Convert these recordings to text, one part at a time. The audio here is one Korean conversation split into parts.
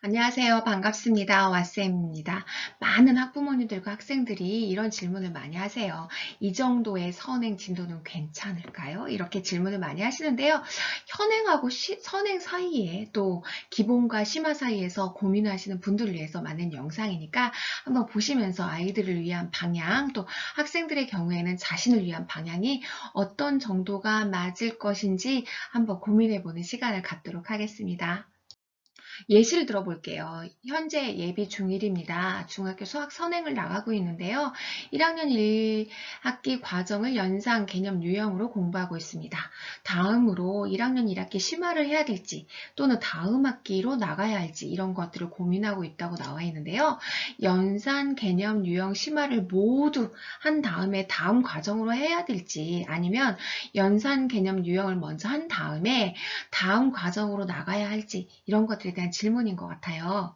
안녕하세요. 반갑습니다. 왓쌤입니다. 많은 학부모님들과 학생들이 이런 질문을 많이 하세요. 이 정도의 선행 진도는 괜찮을까요? 이렇게 질문을 많이 하시는데요. 현행하고 선행 사이에 또 기본과 심화 사이에서 고민하시는 분들을 위해서 만든 영상이니까 한번 보시면서 아이들을 위한 방향, 또 학생들의 경우에는 자신을 위한 방향이 어떤 정도가 맞을 것인지 한번 고민해보는 시간을 갖도록 하겠습니다. 예시를 들어볼게요. 현재 예비 중1입니다. 중학교 수학 선행을 나가고 있는데요. 1학년 1학기 과정을 연상 개념 유형으로 공부하고 있습니다. 다음으로 1학년 1학기 심화를 해야 될지 또는 다음 학기로 나가야 할지 이런 것들을 고민하고 있다고 나와 있는데요. 연산 개념 유형 심화를 모두 한 다음에 다음 과정으로 해야 될지 아니면 연산 개념 유형을 먼저 한 다음에 다음 과정으로 나가야 할지 이런 것들에 대한 질문인 것 같아요.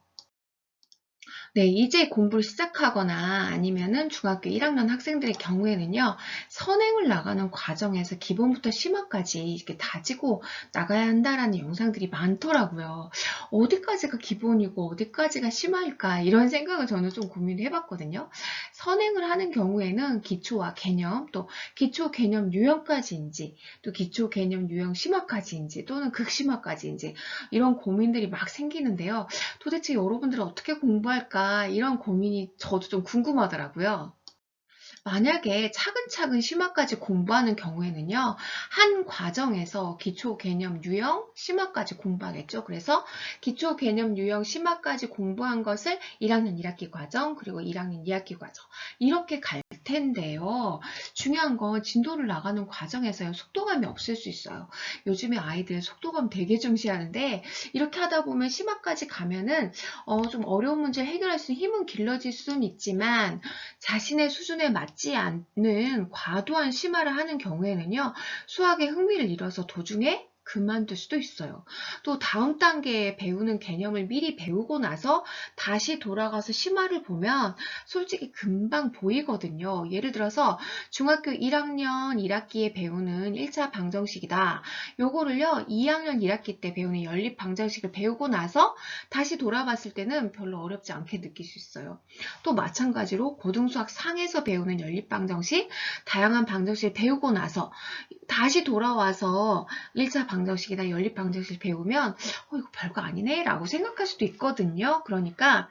네, 이제 공부를 시작하거나 아니면은 중학교 1학년 학생들의 경우에는요, 선행을 나가는 과정에서 기본부터 심화까지 이렇게 다지고 나가야 한다라는 영상들이 많더라고요. 어디까지가 기본이고 어디까지가 심화일까 이런 생각을 저는 좀 고민을 해봤거든요. 선행을 하는 경우에는 기초와 개념, 또 기초 개념 유형까지인지, 또 기초 개념 유형 심화까지인지, 또는 극심화까지인지 이런 고민들이 막 생기는데요. 도대체 여러분들은 어떻게 공부할까? 이런 고민이 저도 좀 궁금하더라고요. 만약에 차근차근 심화까지 공부하는 경우에는요, 한 과정에서 기초 개념 유형 심화까지 공부하겠죠. 그래서 기초 개념 유형 심화까지 공부한 것을 1학년 1학기 과정, 그리고 1학년 2학기 과정, 이렇게 갈 텐데요. 중요한 건 진도를 나가는 과정에서요, 속도감이 없을 수 있어요. 요즘에 아이들 속도감 되게 중시하는데, 이렇게 하다 보면 심화까지 가면은, 좀 어려운 문제 해결할 수 있는 힘은 길러질 수는 있지만, 자신의 수준에 맞지 않는 과도한 심화를 하는 경우에는요, 수학에 흥미를 잃어서 도중에 그만둘 수도 있어요. 또 다음 단계에 배우는 개념을 미리 배우고 나서 다시 돌아가서 심화를 보면 솔직히 금방 보이거든요. 예를 들어서 중학교 1학년 1학기에 배우는 1차 방정식이다. 요거를요, 2학년 1학기 때 배우는 연립 방정식을 배우고 나서 다시 돌아봤을 때는 별로 어렵지 않게 느낄 수 있어요. 또 마찬가지로 고등수학 상에서 배우는 연립방정식, 다양한 방정식을 배우고 나서 다시 돌아와서 1차 방정식이나 연립방정식을 배우면 이거 별거 아니네 라고 생각할 수도 있거든요. 그러니까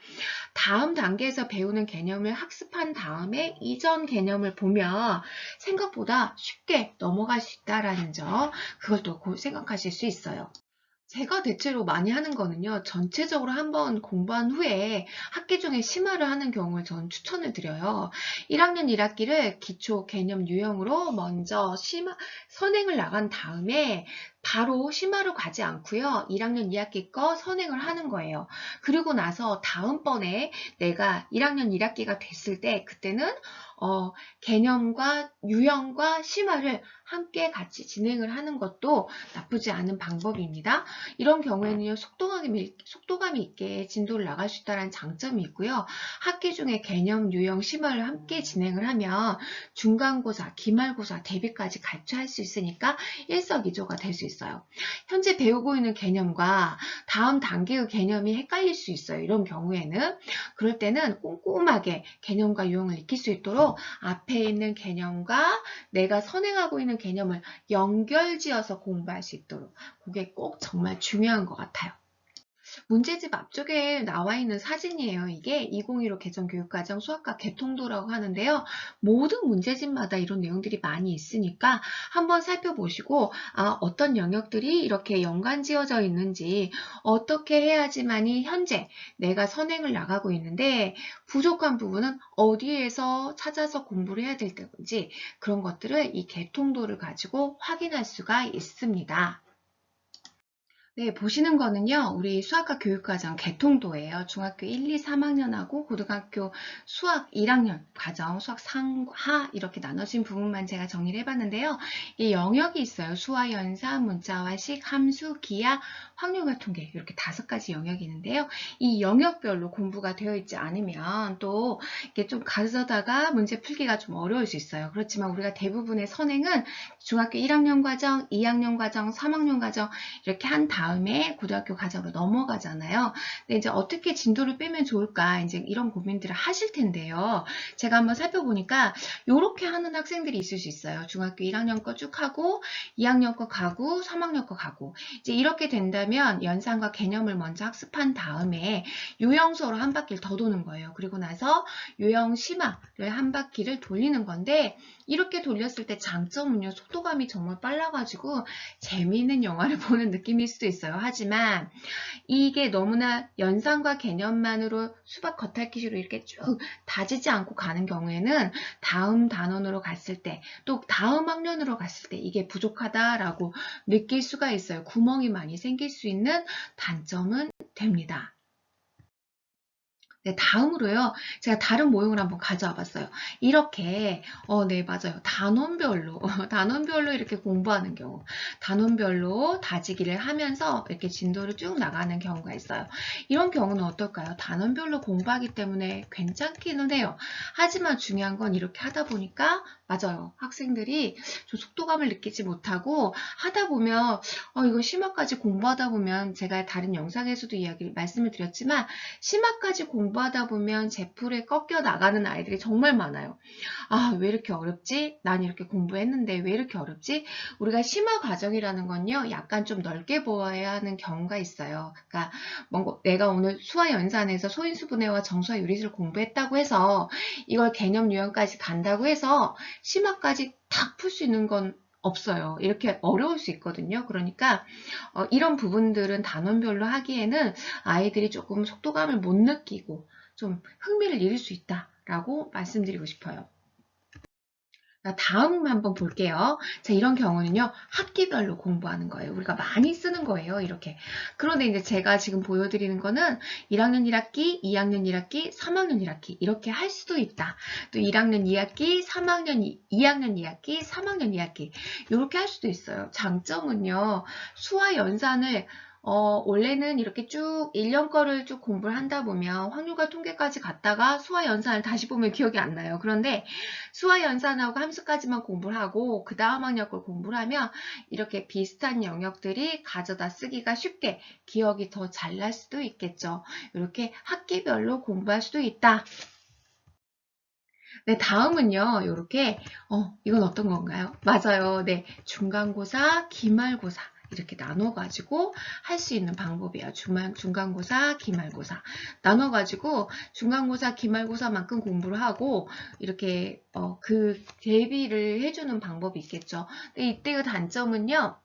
다음 단계에서 배우는 개념을 학습한 다음에 이전 개념을 보면 생각보다 쉽게 넘어갈 수 있다라는 점, 그걸 또 생각하실 수 있어요. 제가 대체로 많이 하는 거는요, 전체적으로 한번 공부한 후에 학기 중에 심화를 하는 경우를 전 추천을 드려요. 1학년 1학기를 기초 개념 유형으로 먼저 선행을 나간 다음에 바로 심화로 가지 않고요. 1학년 2학기 거 선행을 하는 거예요. 그리고 나서 다음번에 내가 1학년 1학기가 됐을 때 그때는 개념과 유형과 심화를 함께 같이 진행을 하는 것도 나쁘지 않은 방법입니다. 이런 경우에는요, 속도감이 있게 진도를 나갈 수 있다는 장점이 있고요. 학기 중에 개념, 유형, 심화를 함께 진행을 하면 중간고사, 기말고사, 대비까지 같이 할 수 있으니까 일석이조가 될 수 있어요. 현재 배우고 있는 개념과 다음 단계의 개념이 헷갈릴 수 있어요. 이런 경우에는. 그럴 때는 꼼꼼하게 개념과 유형을 익힐 수 있도록 앞에 있는 개념과 내가 선행하고 있는 개념을 연결지어서 공부할 수 있도록 그게 꼭 정말 중요한 것 같아요. 문제집 앞쪽에 나와 있는 사진이에요. 이게 2015 개정교육과정 수학과 개통도라고 하는데요. 모든 문제집마다 이런 내용들이 많이 있으니까 한번 살펴보시고 어떤 영역들이 이렇게 연관 지어져 있는지 어떻게 해야지만이 현재 내가 선행을 나가고 있는데 부족한 부분은 어디에서 찾아서 공부를 해야 될 때인지 그런 것들을 이 개통도를 가지고 확인할 수가 있습니다. 네, 보시는 거는요, 우리 수학과 교육과정 개통도예요. 중학교 1, 2, 3학년하고 고등학교 수학 1학년 과정, 수학 상하 이렇게 나눠진 부분만 제가 정리를 해봤는데요. 이 영역이 있어요. 수화, 연산, 문자화식, 함수, 기하, 확률과 통계 이렇게 5가지 영역이 있는데요. 이 영역별로 공부가 되어 있지 않으면 또 이렇게 좀 가르쳐다가 문제 풀기가 좀 어려울 수 있어요. 그렇지만 우리가 대부분의 선행은 중학교 1학년 과정, 2학년 과정, 3학년 과정 이렇게 한 다음 다음에 고등학교 과정으로 넘어가잖아요. 근데 이제 어떻게 진도를 빼면 좋을까? 이제 이런 고민들을 하실 텐데요. 제가 한번 살펴보니까 이렇게 하는 학생들이 있을 수 있어요. 중학교 1학년 거 쭉 하고 2학년 거 가고 3학년 거 가고 이제 이렇게 된다면 연산과 개념을 먼저 학습한 다음에 유형수로 한 바퀴를 더 도는 거예요. 그리고 나서 유형 심화를 한 바퀴를 돌리는 건데 이렇게 돌렸을 때 장점은요. 속도감이 정말 빨라가지고 재미있는 영화를 보는 느낌일 수도 있어요. 하지만 이게 너무나 연산과 개념만으로 수박 겉핥기식으로 이렇게 쭉 다지지 않고 가는 경우에는 다음 단원으로 갔을 때 또 다음 학년으로 갔을 때 이게 부족하다라고 느낄 수가 있어요. 구멍이 많이 생길 수 있는 단점은 됩니다. 네, 다음으로요. 제가 다른 모형을 한번 가져와 봤어요. 이렇게 네, 맞아요. 단원별로 단원별로 이렇게 공부하는 경우 단원별로 다지기를 하면서 이렇게 진도를 쭉 나가는 경우가 있어요. 이런 경우는 어떨까요? 단원별로 공부하기 때문에 괜찮기는 해요. 하지만 중요한 건 이렇게 하다 보니까 맞아요. 학생들이 좀 속도감을 느끼지 못하고 하다 보면 이거 심화까지 공부하다 보면 제가 다른 영상에서도 말씀을 드렸지만 심화까지 공부하다 보면 제풀에 꺾여 나가는 아이들이 정말 많아요. 아, 왜 이렇게 어렵지? 난 이렇게 공부했는데 왜 이렇게 어렵지? 우리가 심화 과정이라는 건요, 약간 좀 넓게 보아야 하는 경우가 있어요. 그러니까 뭔가 내가 오늘 수화 연산에서 소인수분해와 정수화 유리수를 공부했다고 해서 이걸 개념 유형까지 간다고 해서 심화까지 탁 풀 수 있는 건 없어요. 이렇게 어려울 수 있거든요. 그러니까 이런 부분들은 단원별로 하기에는 아이들이 조금 속도감을 못 느끼고 좀 흥미를 잃을 수 있다라고 말씀드리고 싶어요. 다음 한번 볼게요. 자, 이런 경우는요, 학기별로 공부하는 거예요. 우리가 많이 쓰는 거예요, 이렇게. 그런데 이제 제가 지금 보여드리는 거는 1학년 1학기, 2학년 1학기, 3학년 1학기, 이렇게 할 수도 있다. 또 1학년 2학기, 2학년 2학기, 3학년 2학기, 이렇게 할 수도 있어요. 장점은요, 수화 연산을 원래는 이렇게 쭉 1년 거를 쭉 공부를 한다 보면 확률과 통계까지 갔다가 수화 연산을 다시 보면 기억이 안 나요. 그런데 수화 연산하고 함수까지만 공부를 하고 그 다음 학년 걸 공부를 하면 이렇게 비슷한 영역들이 가져다 쓰기가 쉽게 기억이 더 잘 날 수도 있겠죠. 이렇게 학기별로 공부할 수도 있다. 네, 다음은요, 이렇게, 이건 어떤 건가요? 맞아요. 네, 중간고사, 기말고사. 이렇게 나눠가지고 할 수 있는 방법이에요. 중간고사, 기말고사. 나눠가지고 중간고사, 기말고사만큼 공부를 하고 이렇게 그 대비를 해주는 방법이 있겠죠. 근데 이때의 단점은요.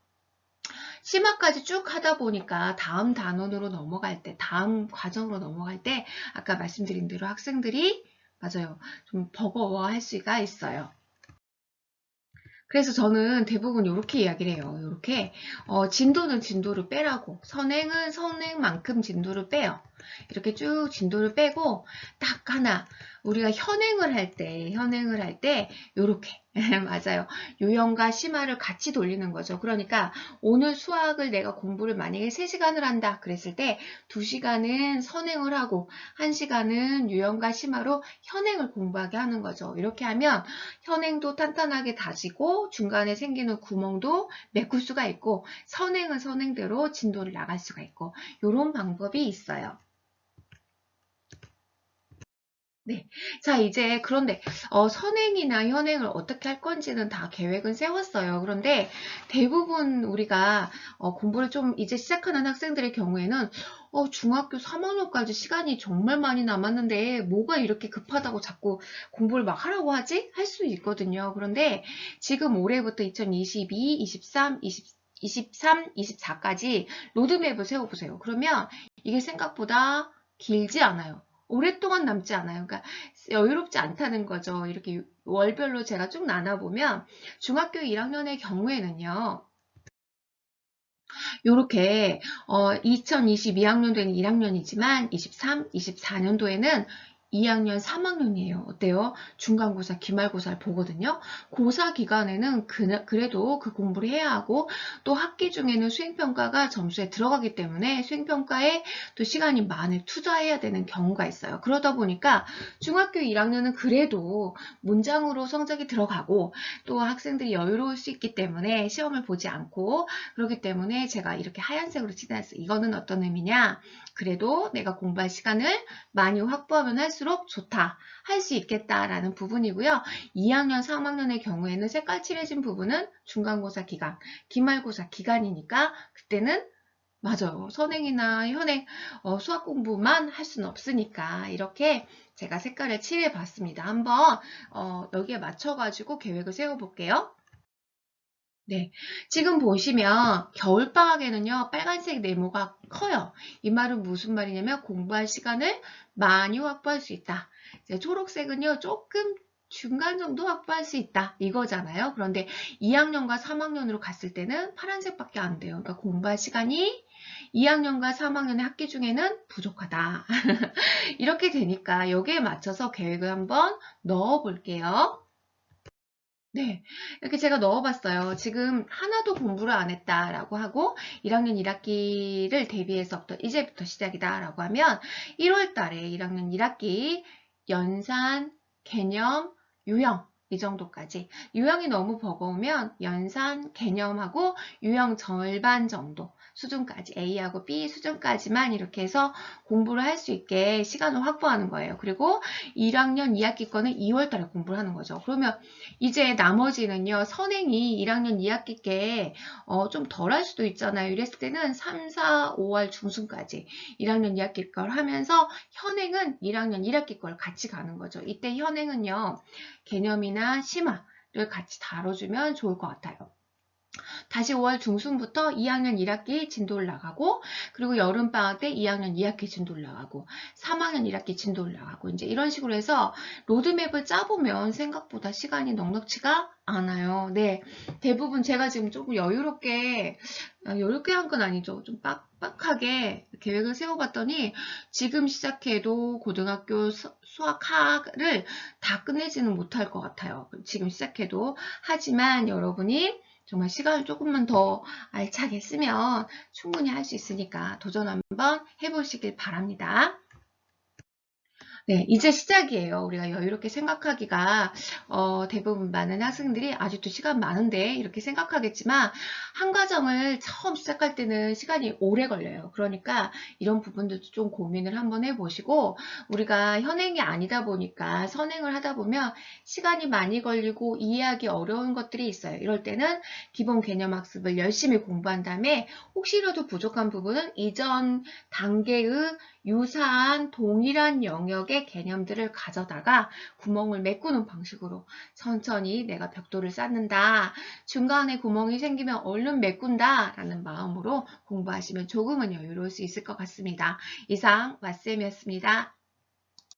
심화까지 쭉 하다 보니까 다음 단원으로 넘어갈 때, 다음 과정으로 넘어갈 때 아까 말씀드린 대로 학생들이 맞아요. 좀 버거워할 수가 있어요. 그래서 저는 대부분 이렇게 이야기를 해요. 이렇게 진도는 진도를 빼라고, 선행은 선행만큼 진도를 빼요. 이렇게 쭉 진도를 빼고 딱 하나 우리가 현행을 할 때 이렇게 맞아요. 유형과 심화를 같이 돌리는 거죠. 그러니까 오늘 수학을 내가 공부를 만약에 3시간을 한다 그랬을 때 2시간은 선행을 하고 1시간은 유형과 심화로 현행을 공부하게 하는 거죠. 이렇게 하면 현행도 탄탄하게 다지고 중간에 생기는 구멍도 메꿀 수가 있고 선행은 선행대로 진도를 나갈 수가 있고 이런 방법이 있어요. 네. 자, 이제 그런데 선행이나 현행을 어떻게 할 건지는 다 계획은 세웠어요. 그런데 대부분 우리가 공부를 좀 이제 시작하는 학생들의 경우에는 중학교 3학년까지 시간이 정말 많이 남았는데 뭐가 이렇게 급하다고 자꾸 공부를 막 하라고 하지? 할 수 있거든요. 그런데 지금 올해부터 2022, 23, 24까지 로드맵을 세워보세요. 그러면 이게 생각보다 길지 않아요. 오랫동안 남지 않아요. 그러니까 여유롭지 않다는 거죠. 이렇게 월별로 제가 쭉 나눠보면 중학교 1학년의 경우에는요. 이렇게 2022학년도에는 1학년이지만 23, 24년도에는 2학년, 3학년이에요. 어때요? 중간고사, 기말고사를 보거든요. 고사 기간에는 그래도 그 공부를 해야 하고 또 학기 중에는 수행평가가 점수에 들어가기 때문에 수행평가에 또 시간이 많이 투자해야 되는 경우가 있어요. 그러다 보니까 중학교 1학년은 그래도 문장으로 성적이 들어가고 또 학생들이 여유로울 수 있기 때문에 시험을 보지 않고 그렇기 때문에 제가 이렇게 하얀색으로 칠해놨어요. 이거는 어떤 의미냐? 그래도 내가 공부할 시간을 많이 확보하면 할수록 좋다. 할 수 있겠다라는 부분이고요. 2학년, 3학년의 경우에는 색깔 칠해진 부분은 중간고사 기간, 기말고사 기간이니까 그때는 맞아요. 선행이나 현행 수학 공부만 할 수는 없으니까 이렇게 제가 색깔을 칠해 봤습니다. 한번 여기에 맞춰가지고 계획을 세워볼게요. 네, 지금 보시면 겨울방학에는요, 빨간색 네모가 커요. 이 말은 무슨 말이냐면 공부할 시간을 많이 확보할 수 있다. 이제 초록색은요, 조금 중간 정도 확보할 수 있다. 이거잖아요. 그런데 2학년과 3학년으로 갔을 때는 파란색밖에 안 돼요. 그러니까 공부할 시간이 2학년과 3학년의 학기 중에는 부족하다. 이렇게 되니까 여기에 맞춰서 계획을 한번 넣어 볼게요. 네, 이렇게 제가 넣어봤어요. 지금 하나도 공부를 안 했다라고 하고 1학년 1학기를 대비해서부터 이제부터 시작이다라고 하면 1월 달에 1학년 1학기 연산, 개념, 유형 이 정도까지 유형이 너무 버거우면 연산, 개념하고 유형 절반 정도 수준까지 A하고 B 수준까지만 이렇게 해서 공부를 할 수 있게 시간을 확보하는 거예요. 그리고 1학년 2학기 거는 2월 달에 공부를 하는 거죠. 그러면 이제 나머지는요, 선행이 1학년 2학기께 좀 덜 할 수도 있잖아요. 이랬을 때는 3, 4, 5월 중순까지 1학년 2학기 걸 하면서 현행은 1학년 1학기 걸 같이 가는 거죠. 이때 현행은요, 개념이나 심화를 같이 다뤄주면 좋을 것 같아요. 다시 5월 중순부터 2학년 1학기 진도 올라가고 그리고 여름방학 때 2학년 2학기 진도 올라가고 3학년 1학기 진도 올라가고 이제 이런 식으로 해서 로드맵을 짜보면 생각보다 시간이 넉넉치가 않아요. 네, 대부분 제가 지금 조금 여유롭게 한 건 아니죠. 좀 빡빡하게 계획을 세워봤더니 지금 시작해도 고등학교 수학학을 다 끝내지는 못할 것 같아요. 지금 시작해도. 하지만 여러분이 정말 시간을 조금만 더 알차게 쓰면 충분히 할 수 있으니까 도전 한번 해보시길 바랍니다. 네, 이제 시작이에요. 우리가 여유롭게 생각하기가 대부분 많은 학생들이 아직도 시간 많은데 이렇게 생각하겠지만 한 과정을 처음 시작할 때는 시간이 오래 걸려요. 그러니까 이런 부분들도 좀 고민을 한번 해보시고 우리가 현행이 아니다 보니까 선행을 하다 보면 시간이 많이 걸리고 이해하기 어려운 것들이 있어요. 이럴 때는 기본 개념 학습을 열심히 공부한 다음에 혹시라도 부족한 부분은 이전 단계의 유사한 동일한 영역의 개념들을 가져다가 구멍을 메꾸는 방식으로 천천히 내가 벽돌을 쌓는다. 중간에 구멍이 생기면 얼른 메꾼다. 라는 마음으로 공부하시면 조금은 여유로울 수 있을 것 같습니다. 이상 왓쌤이었습니다.